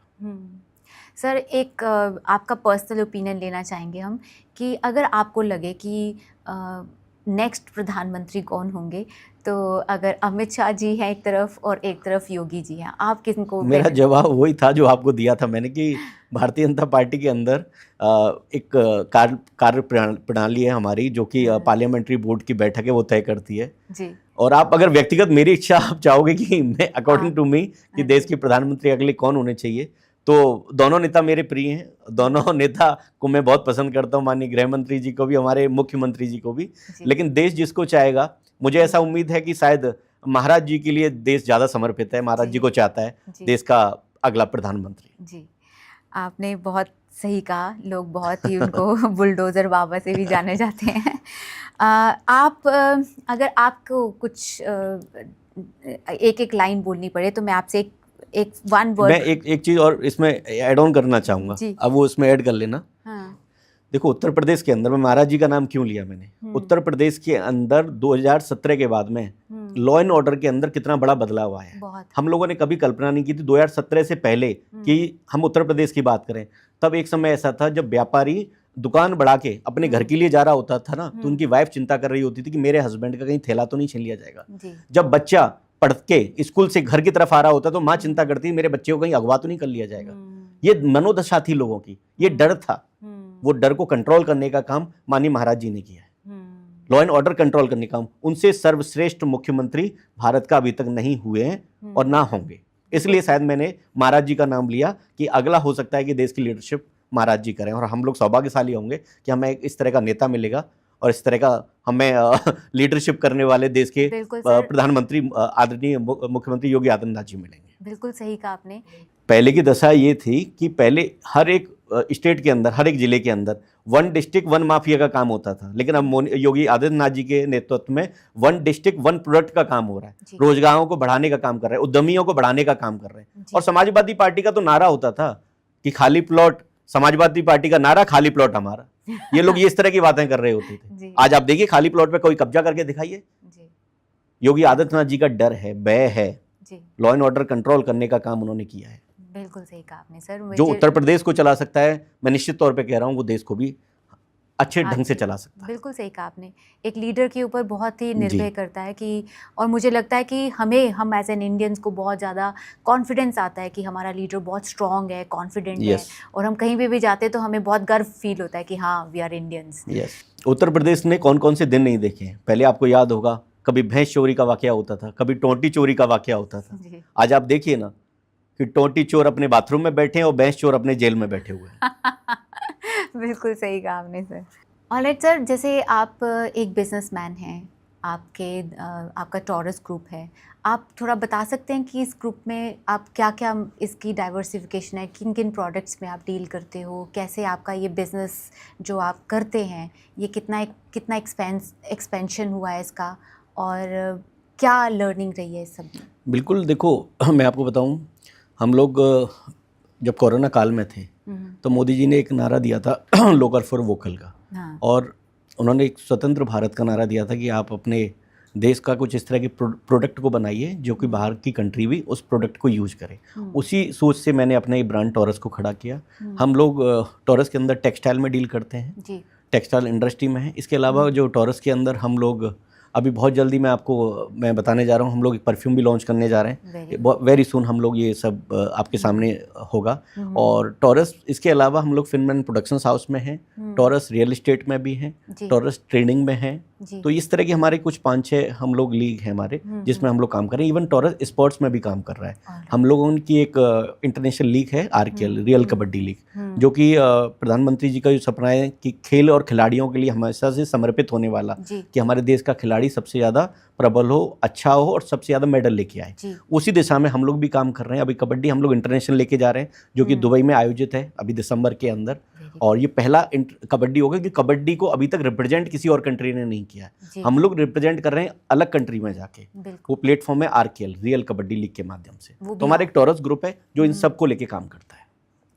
सर, एक आपका पर्सनल ओपिनियन लेना चाहेंगे हम कि अगर आपको लगे कि नेक्स्ट प्रधानमंत्री कौन होंगे, तो अगर अमित शाह जी हैं एक तरफ और एक तरफ योगी जी हैं, आप किनको? मेरा जवाब वही था जो आपको दिया था मैंने, कि भारतीय जनता पार्टी के अंदर एक कार्य प्रणाली है हमारी, जो कि पार्लियामेंट्री बोर्ड की बैठक है, वो तय करती है जी। और आप अगर व्यक्तिगत मेरी इच्छा आप चाहोगे कि मैं अकॉर्डिंग टू मी कि देश के प्रधानमंत्री अगले कौन होने चाहिए, तो दोनों नेता मेरे प्रिय हैं। दोनों नेता को मैं बहुत पसंद करता हूँ, माननीय गृह मंत्री जी को भी, हमारे मुख्यमंत्री जी को भी। लेकिन देश जिसको चाहेगा, मुझे ऐसा उम्मीद है कि शायद महाराज जी के लिए देश ज़्यादा समर्पित है, महाराज जी को चाहता है देश का अगला प्रधानमंत्री। जी, आपने बहुत सही कहा। लोग बहुत ही उनको बुलडोज़र बाबा से भी जाने जाते हैं। आप अगर आपको कुछ एक लाइन बोलनी पड़े तो मैं आपसे एक वन वर्ड, मैं एक चीज़ और इसमें ऐड ऑन करना चाहूँगा, अब वो इसमें ऐड कर लेना। देखो, उत्तर प्रदेश के अंदर, मैं महाराज जी का नाम क्यों लिया मैंने, उत्तर प्रदेश के अंदर 2017 के बाद में लॉ एंड ऑर्डर के अंदर कितना बड़ा बदलाव आया है। हम लोगों ने कभी कल्पना नहीं की थी 2017 से पहले कि हम उत्तर प्रदेश की बात करें। तब एक समय ऐसा था जब व्यापारी दुकान बढ़ा के अपने घर के लिए जा रहा होता था ना, तो उनकी वाइफ चिंता कर रही होती थी कि मेरे हस्बैंड का कहीं थैला तो नहीं छीन लिया जाएगा। जब बच्चा पढ़ के स्कूल से घर की तरफ आ रहा होता तो माँ चिंता करती मेरे बच्चे को कहीं अगवा तो नहीं कर लिया जाएगा। ये मनोदशा थी लोगों की, ये डर था। वो डर को कंट्रोल करने का काम माननीय महाराज जी ने किया है। लॉ एंड ऑर्डर कंट्रोल करने का काम, उनसे सर्वश्रेष्ठ मुख्यमंत्री भारत का अभी तक नहीं हुए हैं और ना होंगे। इसलिए शायद मैंने महाराज जी का नाम लिया कि अगला हो सकता है कि देश की लीडरशिप महाराज जी करें, और हम लोग सौभाग्यशाली होंगे कि हमें इस तरह का नेता मिलेगा और इस तरह का हमें लीडरशिप करने वाले देश के बिल्कुल सर, प्रधानमंत्री आदरणीय मुख्यमंत्री योगी आदित्यनाथ जी मिलेंगे। बिल्कुल सही कहा आपने। पहले की दशा ये थी कि पहले हर एक स्टेट के अंदर, हर एक जिले के अंदर वन डिस्ट्रिक्ट वन माफिया का काम होता था, लेकिन अब योगी आदित्यनाथ जी के नेतृत्व में वन डिस्ट्रिक्ट वन प्रोडक्ट का काम हो रहा है। रोजगारों को बढ़ाने का काम कर रहे हैं, उद्यमियों को बढ़ाने का काम कर रहे हैं। और समाजवादी पार्टी का तो नारा होता था कि खाली प्लॉट, समाजवादी पार्टी का नारा खाली प्लॉट हमारा। ये लोग ये इस तरह की बातें कर रहे होते थे। आज आप देखिए, खाली प्लॉट पे कोई कब्जा करके दिखाइए। योगी आदित्यनाथ जी का डर है, भय है, लॉ एंड ऑर्डर कंट्रोल करने का काम उन्होंने किया है। बिल्कुल सही कहा आपने सर। जो उत्तर प्रदेश को चला सकता है, मैं निश्चित तौर पे कह रहा हूँ, वो देश को भी अच्छे ढंग से चला सकता है। बिल्कुल सही कहा आपने। एक लीडर के ऊपर बहुत ही निर्भर करता है कि, और मुझे लगता है कि हम एज एन इंडियंस को बहुत ज़्यादा कॉन्फिडेंस आता है कि हमारा लीडर बहुत स्ट्रॉन्ग है, कॉन्फिडेंट है, और हम कहीं भी जाते हैं तो हमें बहुत गर्व फील होता है कि हाँ, we are Indians. Uttar Pradesh ने कौन कौन से दिन नहीं देखे हैं। पहले आपको याद होगा, कभी भैंस चोरी का वाकया होता था, कभी टोंटी चोरी का वाकया होता था। आज आप देखिए ना कि टोंटी चोर अपने बाथरूम में बैठे हैं और भैंस चोर अपने जेल में बैठे हुए हैं। बिल्कुल सही कहा आपने सर। ऑलराइट सर, जैसे आप एक बिजनेसमैन हैं, आपका टॉरस ग्रुप है, आप थोड़ा बता सकते हैं कि इस ग्रुप में आप क्या क्या इसकी डाइवर्सिफिकेशन है, किन किन प्रोडक्ट्स में आप डील करते हो, कैसे आपका ये बिज़नेस जो आप करते हैं ये कितना एक्सपेंशन हुआ है इसका, और क्या लर्निंग रही है इस सब में? बिल्कुल, देखो मैं आपको बताऊं, हम लोग जब कोरोना काल में थे तो मोदी जी ने एक नारा दिया था लोकल फॉर वोकल का। और उन्होंने एक स्वतंत्र भारत का नारा दिया था कि आप अपने देश का कुछ इस तरह के प्रोडक्ट को बनाइए जो कि बाहर की कंट्री भी उस प्रोडक्ट को यूज करे। उसी सोच से मैंने अपना ये ब्रांड टॉरस को खड़ा किया। हम लोग टॉरस के अंदर टेक्सटाइल में डील करते हैं, टेक्सटाइल इंडस्ट्री में है। इसके अलावा जो टॉरस के अंदर हम लोग अभी बहुत जल्दी मैं बताने जा रहा हूँ, हम लोग एक परफ्यूम भी लॉन्च करने जा रहे हैं। वेरी सून हम लोग ये सब आपके सामने होगा। और टॉरस, इसके अलावा हम लोग फिल्म प्रोडक्शंस हाउस में हैं, टॉरस रियल एस्टेट में भी हैं, टॉरस ट्रेडिंग में हैं। तो इस तरह के हमारे कुछ 5-6 हम लोग लीग हैं हमारे, जिसमें हम लोग काम कर रहे हैं। इवन टॉरस स्पोर्ट्स में भी काम कर रहा है। हम लोगों की एक इंटरनेशनल लीग है, RKL रियल कबड्डी लीग, जो कि प्रधानमंत्री जी का जो सपना है कि खेल और खिलाड़ियों के लिए हमेशा से समर्पित होने वाला, कि हमारे देश का खिलाड़ी सबसे ज़्यादा प्रबल हो, अच्छा हो और सबसे ज़्यादा मेडल लेके आए, उसी दिशा में हम लोग भी काम कर रहे हैं। अभी कबड्डी हम लोग इंटरनेशनल लेके जा रहे हैं, जो कि दुबई में आयोजित है अभी दिसंबर के अंदर। और ये पहला कबड्डी होगा कि कबड्डी को अभी तक रिप्रेजेंट किसी और कंट्री ने नहीं किया है। हम लोग रिप्रेजेंट कर रहे हैं अलग कंट्री में जाके। वो प्लेटफॉर्म है RKL रियल कबड्डी लीग के माध्यम से। तो हमारा एक टॉरस ग्रुप है जो इन सब को लेके काम करता है।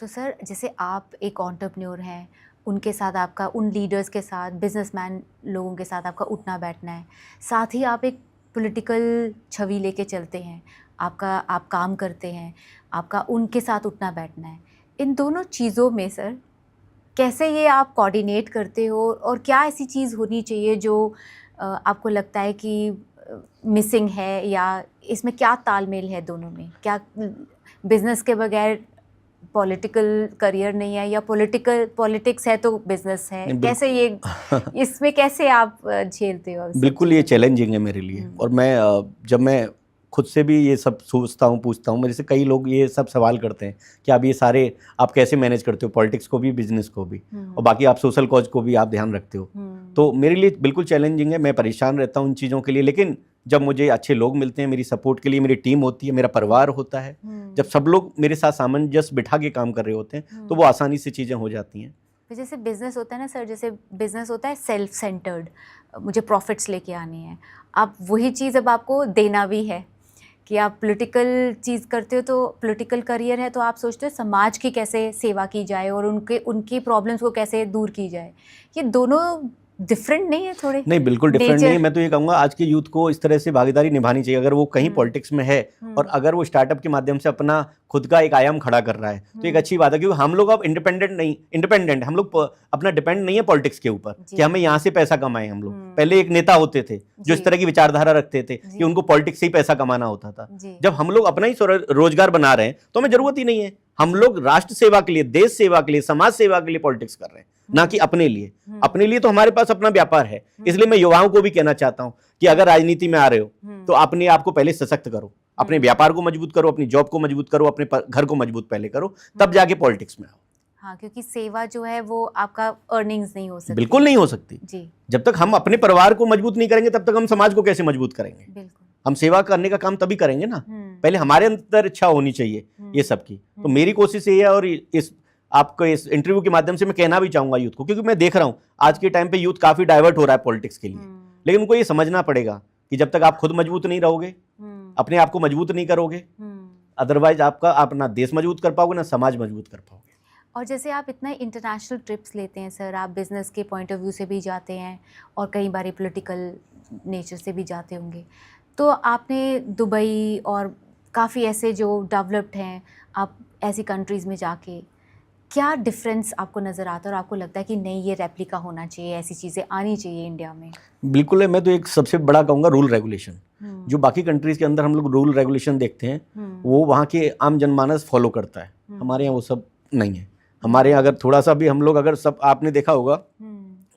तो सर, जैसे आप एक एंटरप्रेन्योर हैं, उनके साथ आपका, उन लीडर्स के साथ, बिजनेसमैन लोगों के साथ आपका उठना बैठना है, साथ ही आप एक पॉलिटिकल छवि लेके चलते हैं, आप काम करते हैं, आपका उनके साथ उठना बैठना है। इन दोनों चीज़ों में सर कैसे ये आप कोऑर्डिनेट करते हो, और क्या ऐसी चीज़ होनी चाहिए जो आपको लगता है कि मिसिंग है, या इसमें क्या तालमेल है दोनों में? क्या बिजनेस के बगैर पॉलिटिकल करियर नहीं है, या पॉलिटिक्स है तो बिजनेस है? कैसे ये इसमें कैसे आप झेलते हो? बिल्कुल, ये चैलेंजिंग है मेरे लिए। और जब मैं खुद से भी ये सब सोचता हूँ, पूछता हूँ, मेरे से कई लोग ये सब सवाल करते हैं कि आप ये सारे आप कैसे मैनेज करते हो, पॉलिटिक्स को भी, बिजनेस को भी, और बाकी आप सोशल कॉज को भी आप ध्यान रखते हो। तो मेरे लिए बिल्कुल चैलेंजिंग है, मैं परेशान रहता हूँ इन चीज़ों के लिए। लेकिन जब मुझे अच्छे लोग मिलते हैं, मेरी सपोर्ट के लिए मेरी टीम होती है, मेरा परिवार होता है, जब सब लोग मेरे साथ सामंजस्य बिठा के काम कर रहे होते हैं, तो वो आसानी से चीज़ें हो जाती हैं। जैसे बिजनेस होता है ना सर, जैसे बिजनेस होता है सेल्फ सेंटर्ड, मुझे प्रॉफिट्स लेके आनी है। अब वही चीज़ अब आपको देना भी है कि आप पॉलिटिकल चीज़ करते हो, तो पॉलिटिकल करियर है तो आप सोचते हो समाज की कैसे सेवा की जाए और उनकी प्रॉब्लम्स को कैसे दूर की जाए। ये दोनों डिफरेंट नहीं है थोड़े? नहीं, बिल्कुल डिफरेंट नहीं है। मैं तो ये कहूँगा आज के यूथ को इस तरह से भागीदारी निभानी चाहिए। अगर वो कहीं पॉलिटिक्स में है और अगर वो स्टार्टअप के माध्यम से अपना खुद का एक आयाम खड़ा कर रहा है, तो एक अच्छी बात है, क्योंकि हम लोग अब इंडिपेंडेंट, हम लोग अपना डिपेंड नहीं है पॉलिटिक्स के ऊपर कि हमें यहाँ से पैसा कमाएं। हम लोग पहले एक नेता होते थे जो इस तरह की विचारधारा रखते थे कि उनको पॉलिटिक्स से ही पैसा कमाना होता था। जब हम लोग अपना ही रोजगार बना रहे हैं तो हमें जरूरत ही नहीं है। हम लोग राष्ट्र सेवा के लिए, देश सेवा के लिए, समाज सेवा के लिए पॉलिटिक्स कर रहे हैं, ना कि अपने लिए। अपने लिए तो हमारे पास अपना व्यापार है। इसलिए मैं युवाओं को भी कहना चाहता हूं कि अगर राजनीति में आ रहे हो तो अपने आप को पहले सशक्त करो, अपने व्यापार को मजबूत करो, अपनी जॉब को मजबूत करो, अपने घर को मजबूत पहले करो, तब जाके पॉलिटिक्स में आओ। हाँ, क्योंकि सेवा जो है वो आपका अर्निंग्स नहीं हो सकती। बिल्कुल नहीं हो सकती जी। जब तक हम अपने परिवार को मजबूत नहीं करेंगे तब तक हम समाज को कैसे मजबूत करेंगे। बिल्कुल। हम सेवा करने का काम तभी करेंगे ना, पहले हमारे अंदर इच्छा होनी चाहिए ये सब की। तो मेरी कोशिश ये है, और इस आपको इस इंटरव्यू के माध्यम से मैं कहना भी चाहूंगा यूथ को, क्योंकि मैं देख रहा हूं आज के टाइम पे यूथ काफी डाइवर्ट हो रहा है पॉलिटिक्स के लिए, लेकिन उनको ये समझना पड़ेगा कि जब तक आप खुद मजबूत नहीं रहोगे, अपने आप को मजबूत नहीं करोगे, अदरवाइज आपका अपना देश मजबूत कर पाओगे ना समाज मजबूत कर पाओगे। और जैसे आप इतना इंटरनेशनल ट्रिप्स लेते हैं सर, आप बिजनेस के पॉइंट ऑफ व्यू से भी जाते हैं और कई बार पॉलिटिकल नेचर से भी जाते होंगे, तो आपने दुबई और काफ़ी ऐसे जो डेवलप्ड हैं, आप ऐसी कंट्रीज़ में जाके क्या डिफरेंस आपको नज़र आता है और आपको लगता है कि नहीं ये रेप्लिका होना चाहिए, ऐसी चीज़ें आनी चाहिए इंडिया में? बिल्कुल है, मैं तो एक सबसे बड़ा कहूँगा रूल रेगुलेशन। जो बाकी कंट्रीज़ के अंदर हम लोग रूल रेगुलेशन देखते हैं वो वहाँ के आम जनमानस फॉलो करता है, हमारे यहाँ वो सब नहीं है। हमारे यहाँ अगर थोड़ा सा भी हम लोग अगर सब, आपने देखा होगा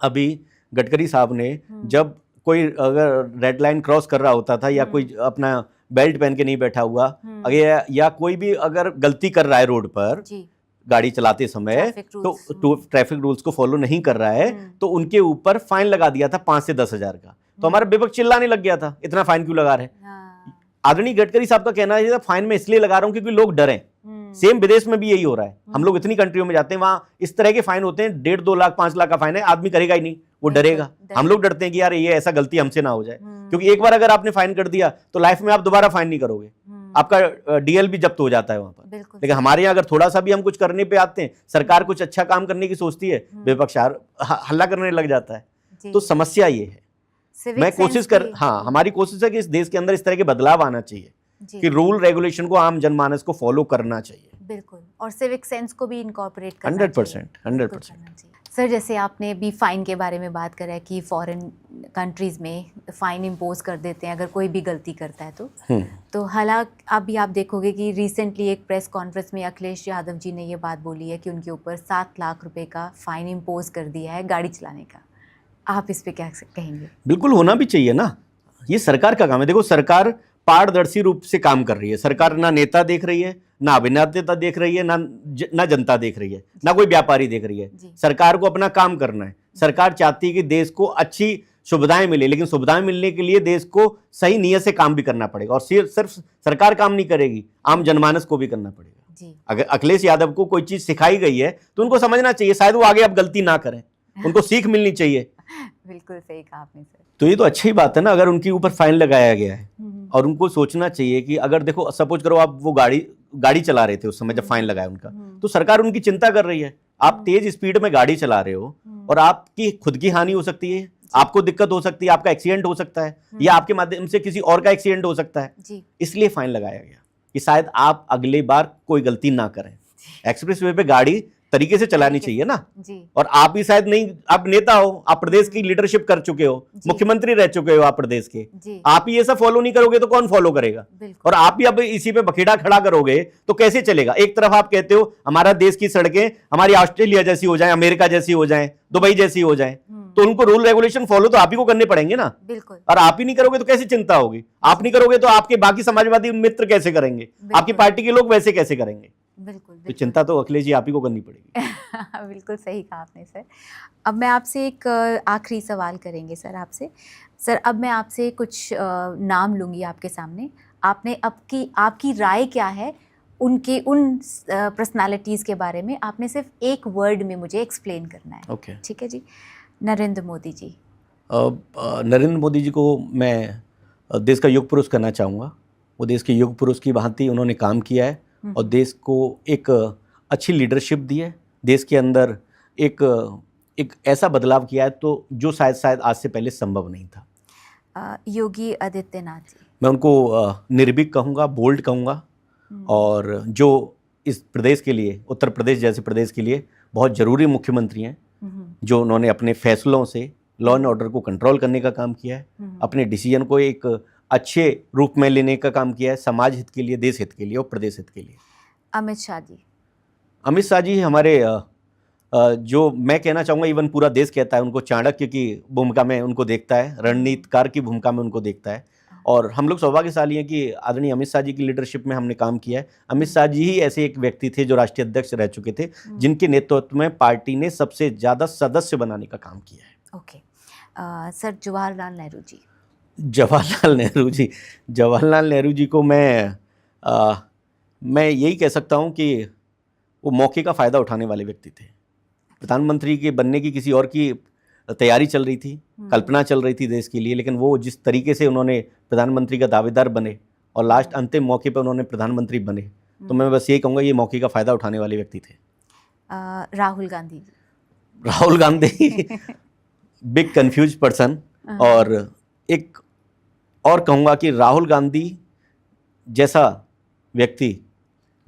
अभी गडकरी साहब ने जब कोई अगर रेड लाइन क्रॉस कर रहा होता था या कोई अपना बेल्ट पहन के नहीं बैठा हुआ, अगर या कोई भी अगर गलती कर रहा है रोड पर गाड़ी चलाते समय, तो ट्रैफिक रूल्स को फॉलो नहीं कर रहा है तो उनके ऊपर फाइन लगा दिया था 5 से 10 हजार का। तो हमारा विपक्ष चिल्लाने लग गया था इतना फाइन क्यों लगा रहे हैं। आदरणीय गडकरी साहब का कहना है फाइन में इसलिए लगा रहा हूं क्योंकि लोग डरें। सेम विदेश में भी यही हो रहा है, हम लोग इतनी कंट्रियों में जाते हैं वहां इस तरह के फाइन होते हैं, 1.5-2 लाख 5 लाख का फाइन है, आदमी करेगा ही नहीं, वो डरेगा। हम लोग डरते हैं कि यार ये ऐसा गलती हमसे ना हो जाए, क्योंकि एक बार अगर आपने फाइन कर दिया तो लाइफ में आप दोबारा फाइन नहीं करोगे, आपका डीएल भी जब्त हो जाता है वहां पर। लेकिन हमारे यहाँ अगर थोड़ा सा भी हम कुछ करने पे आते हैं, सरकार कुछ अच्छा काम करने की सोचती है, विपक्ष हल्ला करने लग जाता है। तो समस्या ये है, मैं कोशिश कर, हाँ हमारी कोशिश है कि इस देश के अंदर इस तरह के बदलाव आना चाहिए कि रूल रेगुलेशन को आम जनमानस को फॉलो करना चाहिए। बिल्कुल, और सिविक सेंस को भी इनकॉर्पोरेट करना 100%। सर जैसे आपने भी फ़ाइन के बारे में बात करा है कि फॉरेन कंट्रीज़ में फ़ाइन इम्पोज कर देते हैं अगर कोई भी गलती करता है तो हालांकि अभी आप देखोगे कि रिसेंटली एक प्रेस कॉन्फ्रेंस में अखिलेश यादव जी ने ये बात बोली है कि उनके ऊपर 7 लाख रुपए का फ़ाइन इम्पोज कर दिया है गाड़ी चलाने का। आप इस पर क्या कहेंगे? बिल्कुल होना भी चाहिए ना, ये सरकार का काम है। देखो सरकार पारदर्शी रूप से काम कर रही है, सरकार ना नेता देख रही है, ना अभिनेता देख रही है, ना जनता देख रही है, ना कोई व्यापारी देख रही है। सरकार को अपना काम करना है। सरकार चाहती है कि देश को अच्छी सुविधाएं मिले, लेकिन सुविधाएं मिलने के लिए देश को सही नीयत से काम भी करना पड़ेगा, और सिर्फ सरकार काम नहीं करेगी, आम जनमानस को भी करना पड़ेगा। अगर अखिलेश यादव को कोई चीज सिखाई गई है तो उनको समझना चाहिए, शायद वो आगे अब गलती ना करें, उनको सीख मिलनी चाहिए। बिल्कुल सही कहा आपने सर। तो ये तो अच्छी बात है ना अगर उनके ऊपर फाइन लगाया गया है, और उनको सोचना चाहिए कि अगर देखो सपोज करो आप वो गाड़ी चला रहे थे उस समय जब फाइन लगाया उनका, तो सरकार उनकी चिंता कर रही है। आप तेज स्पीड में गाड़ी चला रहे हो और आपकी खुद की हानि हो सकती है, आपको दिक्कत हो सकती है, आपका एक्सीडेंट हो सकता है, या आपके माध्यम से किसी और का एक्सीडेंट हो सकता है, इसलिए फाइन लगाया गया कि शायद आप अगली बार कोई गलती ना करें। एक्सप्रेस वे पे गाड़ी तरीके से चलानी चाहिए ना। और आप भी शायद नहीं, आप नेता हो, आप प्रदेश की लीडरशिप कर चुके हो, मुख्यमंत्री रह चुके हो आप प्रदेश के, आप ही ये सब फॉलो नहीं करोगे तो कौन फॉलो करेगा? और आप भी अब इसी पे बखेड़ा खड़ा करोगे तो कैसे चलेगा? एक तरफ आप कहते हो हमारा देश की सड़कें हमारी ऑस्ट्रेलिया जैसी हो जाए, अमेरिका जैसी हो जाए, दुबई जैसी हो जाए, तो उनको रूल रेगुलेशन फॉलो तो आप ही को करने पड़ेंगे ना। बिल्कुल। और आप ही नहीं करोगे तो कैसी चिंता होगी? आप नहीं करोगे तो आपके बाकी समाजवादी मित्र कैसे करेंगे? आपकी पार्टी के लोग वैसे कैसे करेंगे? बिल्कुल, तो चिंता तो अखिलेश जी आप ही को करनी पड़ेगी। बिल्कुल सही कहा आपने सर। अब मैं आपसे एक आखिरी सवाल करेंगे सर आपसे। सर अब मैं आपसे कुछ नाम लूँगी आपके सामने, आपने आपकी राय क्या है उनके उन पर्सनालिटीज़ के बारे में, आपने सिर्फ एक वर्ड में मुझे एक्सप्लेन करना है। ओके, ठीक है जी। नरेंद्र मोदी जी। नरेंद्र मोदी जी को मैं देश का युग पुरुष कहना चाहूँगा। वो देश के युग पुरुष की भांति उन्होंने काम किया है और देश को एक अच्छी लीडरशिप दी है, देश के अंदर एक ऐसा बदलाव किया है तो जो शायद आज से पहले संभव नहीं था। योगी आदित्यनाथ जी, मैं उनको निर्भीक कहूँगा, बोल्ड कहूँगा, और जो इस प्रदेश के लिए, उत्तर प्रदेश जैसे प्रदेश के लिए बहुत ज़रूरी मुख्यमंत्री हैं, जो उन्होंने अपने फैसलों से लॉ एंड ऑर्डर को कंट्रोल करने का काम किया है, अपने डिसीजन को एक अच्छे रूप में लेने का काम किया है, समाज हित के लिए, देश हित के लिए और प्रदेश हित के लिए। अमित शाह जी। अमित शाह जी हमारे जो मैं कहना चाहूँगा इवन पूरा देश कहता है उनको चाणक्य की भूमिका में उनको देखता है, रणनीतिकार की भूमिका में उनको देखता है, और हम लोग सौभाग्यशाली हैं कि आदरणीय अमित शाह जी की लीडरशिप में हमने काम किया है। अमित शाह जी ही ऐसे एक व्यक्ति थे जो राष्ट्रीय अध्यक्ष रह चुके थे, जिनके नेतृत्व में पार्टी ने सबसे ज़्यादा सदस्य बनाने का काम किया है। Okay sir, Jawaharlal Nehru ji. जवाहरलाल नेहरू जी को मैं यही कह सकता हूँ कि वो मौके का फ़ायदा उठाने वाले व्यक्ति थे। प्रधानमंत्री के बनने की किसी और की तैयारी चल रही थी, कल्पना चल रही थी देश के लिए, लेकिन वो जिस तरीके से उन्होंने प्रधानमंत्री का दावेदार बने और लास्ट अंतिम मौके पर उन्होंने प्रधानमंत्री बने, तो मैं बस यही कहूँगा ये मौके का फ़ायदा उठाने वाले व्यक्ति थे। Rahul Gandhi big confuse person. और एक और कहूँगा कि राहुल गांधी जैसा व्यक्ति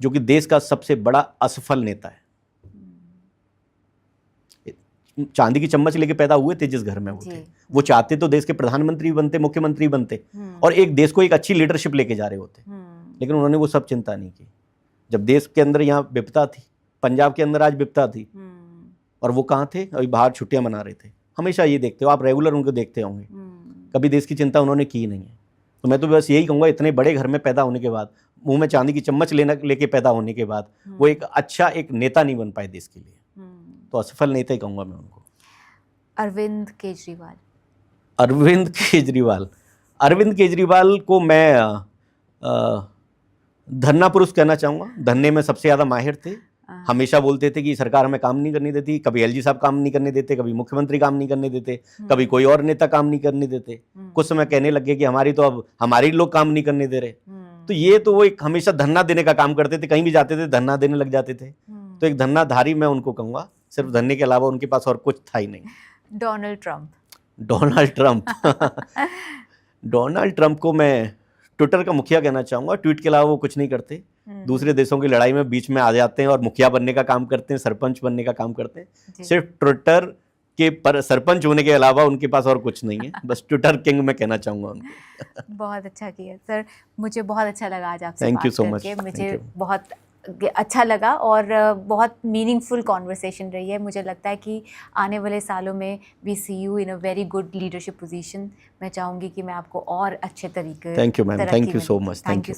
जो कि देश का सबसे बड़ा असफल नेता है, चांदी की चम्मच लेके पैदा हुए थे जिस घर में वो थे, वो चाहते तो देश के प्रधानमंत्री बनते, मुख्यमंत्री बनते और एक देश को एक अच्छी लीडरशिप लेके जा रहे होते, लेकिन उन्होंने वो सब चिंता नहीं की। जब देश के अंदर यहाँ विपदा थी, पंजाब के अंदर आज विपदा थी, और वो कहाँ थे? अभी बाहर छुट्टियां मना रहे थे। हमेशा ये देखते हो आप, रेगुलर उनको देखते होंगे, कभी देश की चिंता उन्होंने की नहीं है। तो मैं तो बस यही कहूँगा, इतने बड़े घर में पैदा होने के बाद, मुंह में चांदी की चम्मच लेके पैदा होने के बाद, वो एक अच्छा एक नेता नहीं बन पाए देश के लिए, तो असफल नेता ही कहूँगा मैं उनको। अरविंद केजरीवाल को मैं धरना पुरुष कहना चाहूँगा। धरने में सबसे ज़्यादा माहिर थे। हमेशा बोलते थे कि सरकार हमें काम नहीं करने देती, कभी एलजी साहब काम नहीं करने देते, कभी मुख्यमंत्री काम नहीं करने देते, कभी कोई और नेता काम नहीं करने देते। कुछ समय कहने लगे कि हमारे लोग काम नहीं करने दे रहे। तो ये तो वो एक हमेशा धरना देने का काम करते थे, कहीं भी जाते थे धरना देने लग जाते थे। तो एक धरनाधारी मैं उनको कहूँगा, सिर्फ धरने के अलावा उनके पास और कुछ था ही नहीं। डोनाल्ड ट्रंप को मैं ट्विटर का मुखिया कहना चाहूँगा। ट्वीट के अलावा वो कुछ नहीं करते, दूसरे देशों की लड़ाई में बीच में आ जाते हैं और मुखिया बनने का काम करते हैं, सरपंच बनने का काम करते हैं। सिर्फ ट्विटर के पर सरपंच होने के अलावा उनके पास और कुछ नहीं है, बस ट्विटर किंग मैं कहना चाहूँगा उनको। बहुत अच्छा किया सर, मुझे बहुत अच्छा लगा आज आपसे बात करके। मुझे बहुत अच्छा लगा और बहुत मीनिंगफुल कॉन्वर्सेशन रही है। मुझे लगता है कि आने वाले सालों में we see you in a very good leadership position. मैं चाहूँगी कि मैं आपको और अच्छे तरीके। Thank you ma'am, thank you so much, thank you.